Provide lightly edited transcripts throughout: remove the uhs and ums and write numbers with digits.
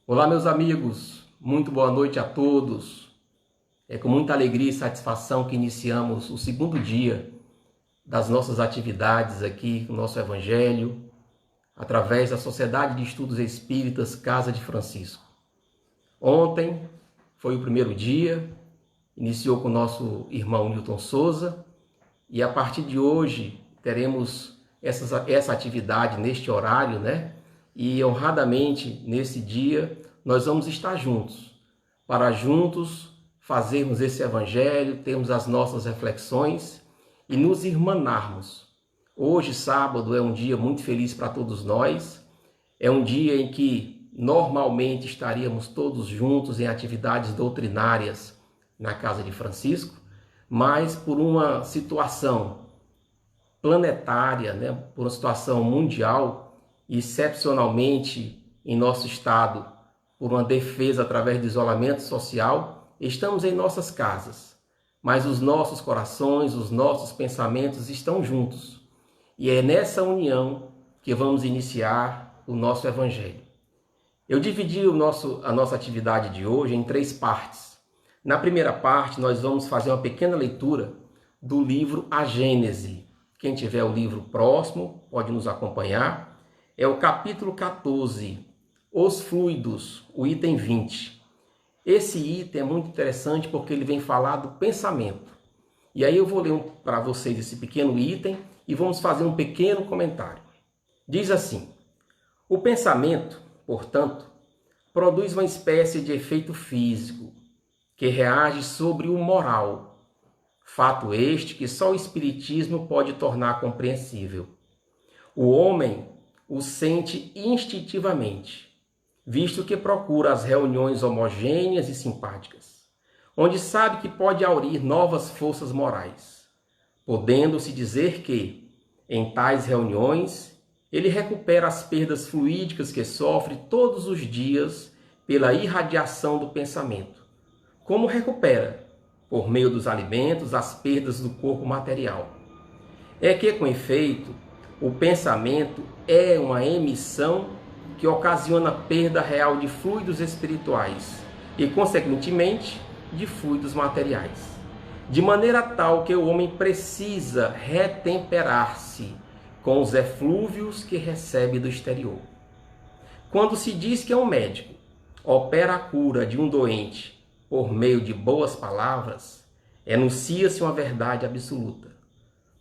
Olá, meus amigos, muito boa noite a todos. É com muita alegria e satisfação que iniciamos o segundo dia das nossas atividades aqui no nosso Evangelho, através da Sociedade de Estudos Espíritas Casa de Francisco. Ontem foi o primeiro dia, iniciou com o nosso irmão Newton Souza, e a partir de hoje teremos essa atividade neste horário, né? E honradamente nesse dia nós vamos estar juntos, para juntos fazermos esse evangelho, termos as nossas reflexões e nos irmanarmos. Hoje, sábado, é um dia muito feliz para todos nós, é um dia em que normalmente estaríamos todos juntos em atividades doutrinárias na Casa de Francisco, mas por uma situação planetária, né, por uma situação mundial, excepcionalmente em nosso estado, por uma defesa através do isolamento social, estamos em nossas casas, mas os nossos corações, os nossos pensamentos estão juntos. E é nessa união que vamos iniciar o nosso Evangelho. Eu dividi a nossa atividade de hoje em 3 partes. Na primeira parte, nós vamos fazer uma pequena leitura do livro A Gênese. Quem tiver o livro próximo pode nos acompanhar. É o capítulo 14, Os Fluidos, o item 20. Esse item é muito interessante porque ele vem falar do pensamento. E aí eu vou ler para vocês esse pequeno item e vamos fazer um pequeno comentário. Diz assim: o pensamento, portanto, produz uma espécie de efeito físico que reage sobre o moral. Fato este que só o Espiritismo pode tornar compreensível. O homem o sente instintivamente, visto que procura as reuniões homogêneas e simpáticas, onde sabe que pode aurir novas forças morais, podendo-se dizer que, em tais reuniões, ele recupera as perdas fluídicas que sofre todos os dias pela irradiação do pensamento, como recupera, por meio dos alimentos, as perdas do corpo material. É que, com efeito, o pensamento é uma emissão que ocasiona perda real de fluidos espirituais e, consequentemente, de fluidos materiais, de maneira tal que o homem precisa retemperar-se com os eflúvios que recebe do exterior. Quando se diz que um médico opera a cura de um doente por meio de boas palavras, enuncia-se uma verdade absoluta,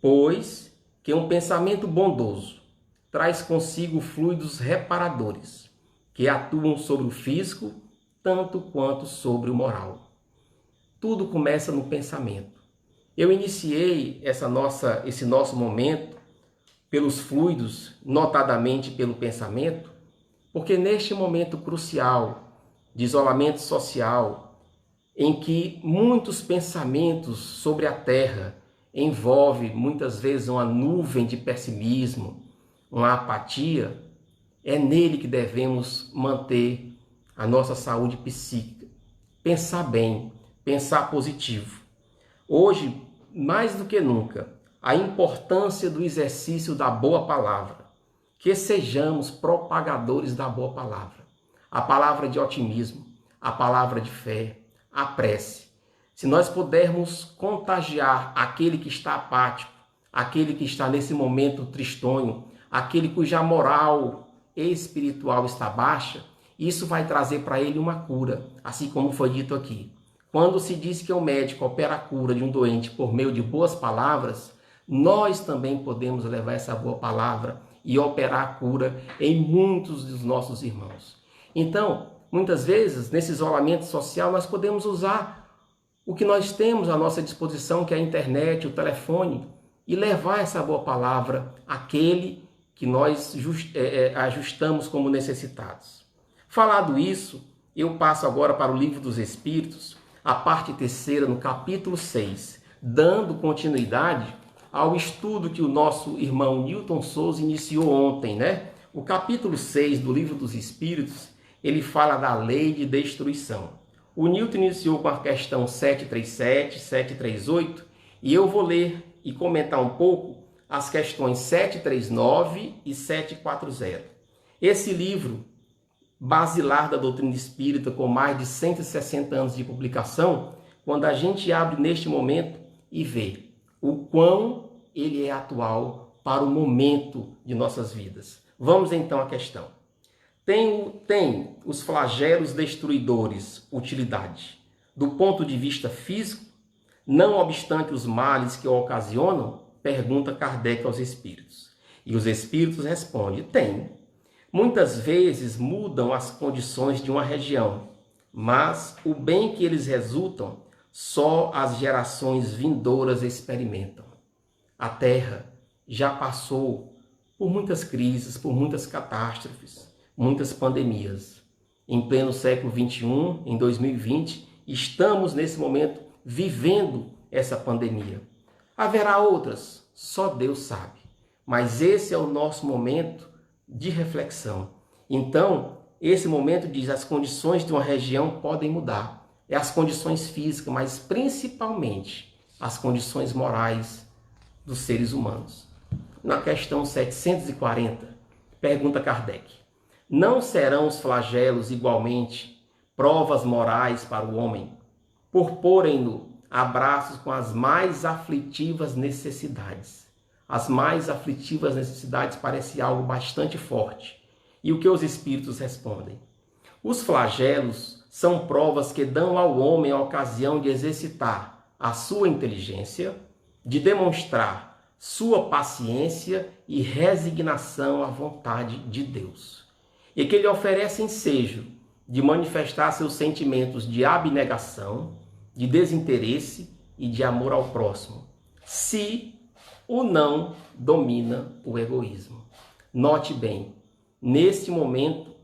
pois que um pensamento bondoso traz consigo fluidos reparadores que atuam sobre o físico tanto quanto sobre o moral. Tudo começa no pensamento. Eu iniciei esse nosso momento pelos fluidos, notadamente pelo pensamento, porque neste momento crucial de isolamento social, em que muitos pensamentos sobre a Terra envolve muitas vezes uma nuvem de pessimismo, uma apatia, é nele que devemos manter a nossa saúde psíquica. Pensar bem, pensar positivo. Hoje, mais do que nunca, a importância do exercício da boa palavra. Que sejamos propagadores da boa palavra. A palavra de otimismo, a palavra de fé, a prece. Se nós pudermos contagiar aquele que está apático, aquele que está nesse momento tristonho, aquele cuja moral espiritual está baixa, isso vai trazer para ele uma cura, assim como foi dito aqui. Quando se diz que o médico opera a cura de um doente por meio de boas palavras, nós também podemos levar essa boa palavra e operar a cura em muitos dos nossos irmãos. Então, muitas vezes, nesse isolamento social, nós podemos usar o que nós temos à nossa disposição, que é a internet, o telefone, e levar essa boa palavra àquele que nós ajustamos como necessitados. Falado isso, eu passo agora para o Livro dos Espíritos, a parte 3ª, no capítulo 6, dando continuidade ao estudo que o nosso irmão Newton Souza iniciou ontem, né? O capítulo 6 do Livro dos Espíritos, ele fala da lei de destruição. O Newton iniciou com a questão 737, 738, e eu vou ler e comentar um pouco as questões 739 e 740. Esse livro basilar da doutrina espírita, com mais de 160 anos de publicação, quando a gente abre neste momento e vê o quão ele é atual para o momento de nossas vidas. Vamos então à questão. Tem os flagelos destruidores utilidade? Do ponto de vista físico, não obstante os males que o ocasionam? Pergunta Kardec aos espíritos. E os espíritos respondem: tem. Muitas vezes mudam as condições de uma região, mas o bem que eles resultam, só as gerações vindouras experimentam. A Terra já passou por muitas crises, por muitas catástrofes, muitas pandemias. Em pleno século XXI, em 2020, estamos nesse momento vivendo essa pandemia. Haverá outras, só Deus sabe. Mas esse é o nosso momento de reflexão. Então, esse momento diz: as condições de uma região podem mudar. É as condições físicas, mas principalmente as condições morais dos seres humanos. Na questão 740, pergunta Kardec: não serão os flagelos igualmente provas morais para o homem, por porem-no a braços com as mais aflitivas necessidades? As mais aflitivas necessidades parece algo bastante forte. E o que os espíritos respondem? Os flagelos são provas que dão ao homem a ocasião de exercitar a sua inteligência, de demonstrar sua paciência e resignação à vontade de Deus. E que lhe oferece ensejo de manifestar seus sentimentos de abnegação, de desinteresse e de amor ao próximo, se o não domina o egoísmo. Note bem, neste momento,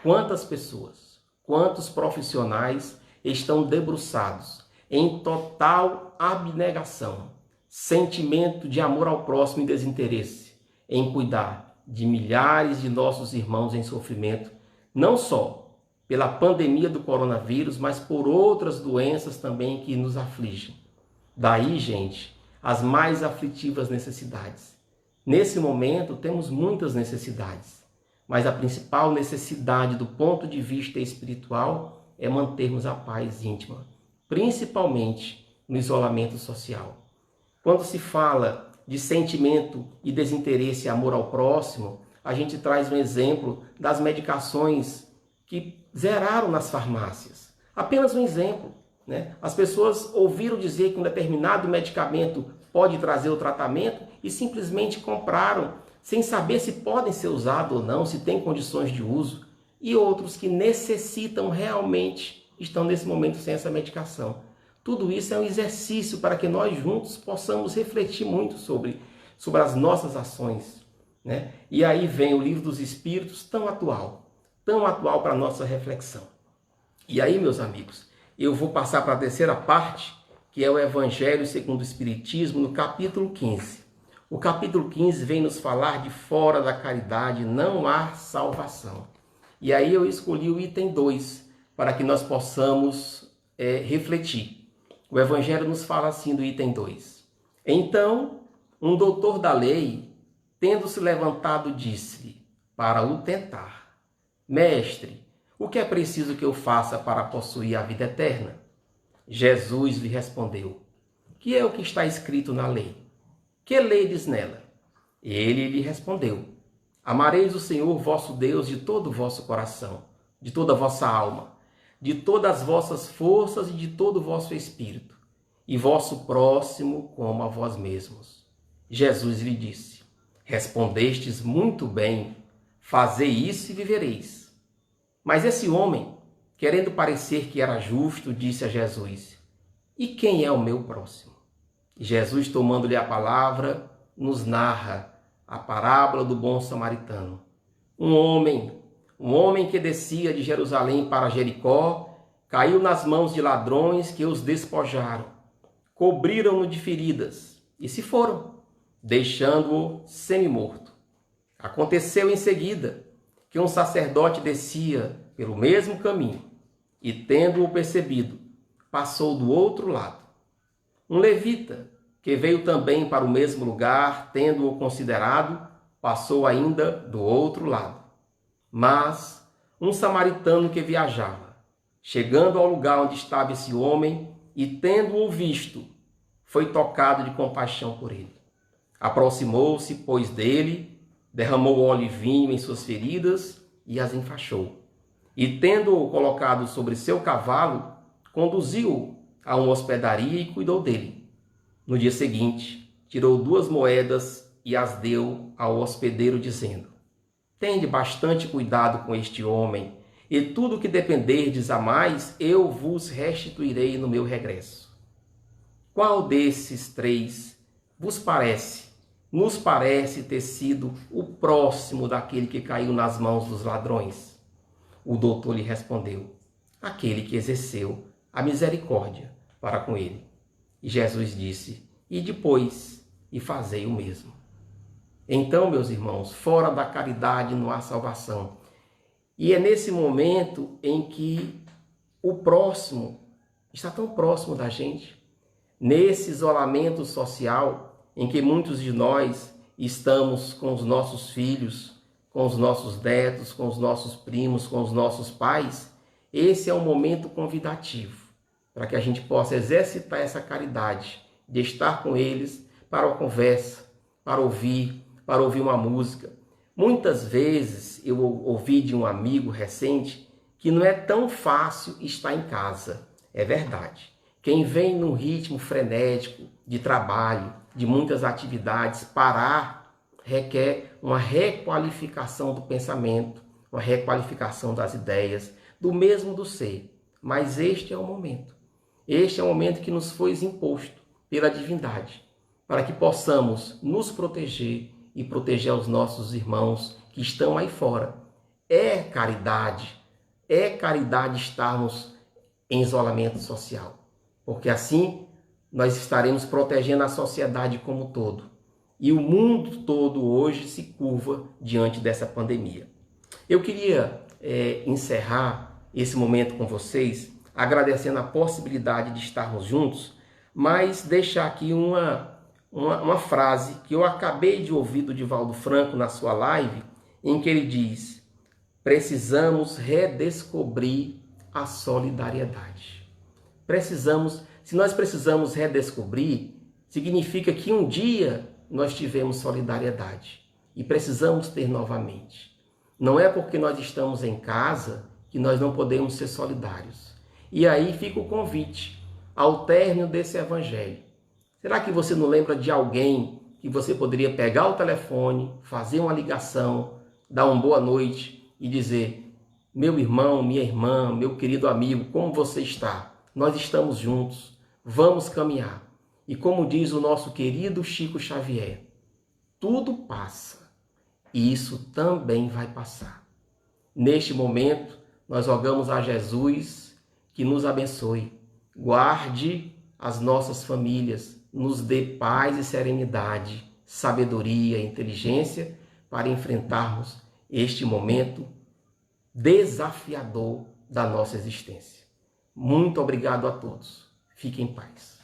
quantas pessoas, quantos profissionais estão debruçados em total abnegação, sentimento de amor ao próximo e desinteresse, em cuidar de milhares de nossos irmãos em sofrimento, não só pela pandemia do coronavírus, mas por outras doenças também que nos afligem. Daí, gente, as mais aflitivas necessidades. Nesse momento, temos muitas necessidades, mas a principal necessidade do ponto de vista espiritual é mantermos a paz íntima, principalmente no isolamento social. Quando se fala de sentimento e desinteresse e amor ao próximo, a gente traz um exemplo das medicações que zeraram nas farmácias. Apenas um exemplo, né? As pessoas ouviram dizer que um determinado medicamento pode trazer o tratamento e simplesmente compraram, sem saber se podem ser usados ou não, se tem condições de uso. E outros que necessitam realmente estão nesse momento sem essa medicação. Tudo isso é um exercício para que nós juntos possamos refletir muito sobre as nossas ações, né? E aí vem o Livro dos Espíritos, tão atual para a nossa reflexão. E aí, meus amigos, eu vou passar para a terceira parte, que é o Evangelho segundo o Espiritismo, no capítulo 15. O capítulo 15 vem nos falar de fora da caridade não há salvação. E aí eu escolhi o item 2, para que nós possamos refletir. O Evangelho nos fala assim do item 2. Então, um doutor da lei, tendo se levantado, disse-lhe, para o tentar: Mestre, o que é preciso que eu faça para possuir a vida eterna? Jesus lhe respondeu: que é o que está escrito na lei? Que ledes nela? Ele lhe respondeu: amareis o Senhor vosso Deus de todo o vosso coração, de toda a vossa alma, de todas as vossas forças e de todo o vosso espírito, e vosso próximo como a vós mesmos. Jesus lhe disse: respondestes muito bem, fazei isso e vivereis. Mas esse homem, querendo parecer que era justo, disse a Jesus: e quem é o meu próximo? E Jesus, tomando-lhe a palavra, nos narra a parábola do bom samaritano. Um homem que descia de Jerusalém para Jericó, caiu nas mãos de ladrões que os despojaram, cobriram-no de feridas e se foram, deixando-o semi-morto. Aconteceu em seguida que um sacerdote descia pelo mesmo caminho e, tendo-o percebido, passou do outro lado. Um levita, que veio também para o mesmo lugar, tendo-o considerado, passou ainda do outro lado. Mas, um samaritano que viajava. Chegando ao lugar onde estava esse homem e tendo-o visto, foi tocado de compaixão por ele. Aproximou-se, pois, dele, derramou óleo e vinho em suas feridas e as enfaixou. E tendo-o colocado sobre seu cavalo, conduziu-o a uma hospedaria e cuidou dele. No dia seguinte, tirou 2 moedas e as deu ao hospedeiro, dizendo: Tende bastante cuidado com este homem, e tudo o que dependerdes a mais, eu vos restituirei no meu regresso. Qual desses 3 vos parece, nos parece ter sido o próximo daquele que caiu nas mãos dos ladrões? O doutor lhe respondeu: aquele que exerceu a misericórdia para com ele. E Jesus disse: e depois, e fazei o mesmo. Então, meus irmãos, fora da caridade não há salvação. E é nesse momento em que o próximo está tão próximo da gente, nesse isolamento social em que muitos de nós estamos com os nossos filhos, com os nossos netos, com os nossos primos, com os nossos pais, esse é um momento convidativo para que a gente possa exercitar essa caridade, de estar com eles para uma conversa, para ouvir uma música. Muitas vezes eu ouvi de um amigo recente que não é tão fácil estar em casa. É verdade. Quem vem num ritmo frenético de trabalho, de muitas atividades, parar requer uma requalificação do pensamento, uma requalificação das ideias, do mesmo do ser. Mas este é o momento. Este é o momento que nos foi imposto pela divindade, para que possamos nos proteger e proteger os nossos irmãos que estão aí fora. É caridade estarmos em isolamento social, porque assim nós estaremos protegendo a sociedade como um todo. E o mundo todo hoje se curva diante dessa pandemia. Eu queria encerrar esse momento com vocês, agradecendo a possibilidade de estarmos juntos, mas deixar aqui uma frase que eu acabei de ouvir do Divaldo Franco na sua live, em que ele diz: precisamos redescobrir a solidariedade. Se nós precisamos redescobrir, significa que um dia nós tivemos solidariedade e precisamos ter novamente. Não é porque nós estamos em casa que nós não podemos ser solidários. E aí fica o convite ao término desse evangelho. Será que você não lembra de alguém que você poderia pegar o telefone, fazer uma ligação, dar uma boa noite e dizer: meu irmão, minha irmã, meu querido amigo, como você está? Nós estamos juntos, vamos caminhar. E como diz o nosso querido Chico Xavier, tudo passa e isso também vai passar. Neste momento, nós rogamos a Jesus que nos abençoe, guarde as nossas famílias, nos dê paz e serenidade, sabedoria e inteligência para enfrentarmos este momento desafiador da nossa existência. Muito obrigado a todos. Fiquem em paz.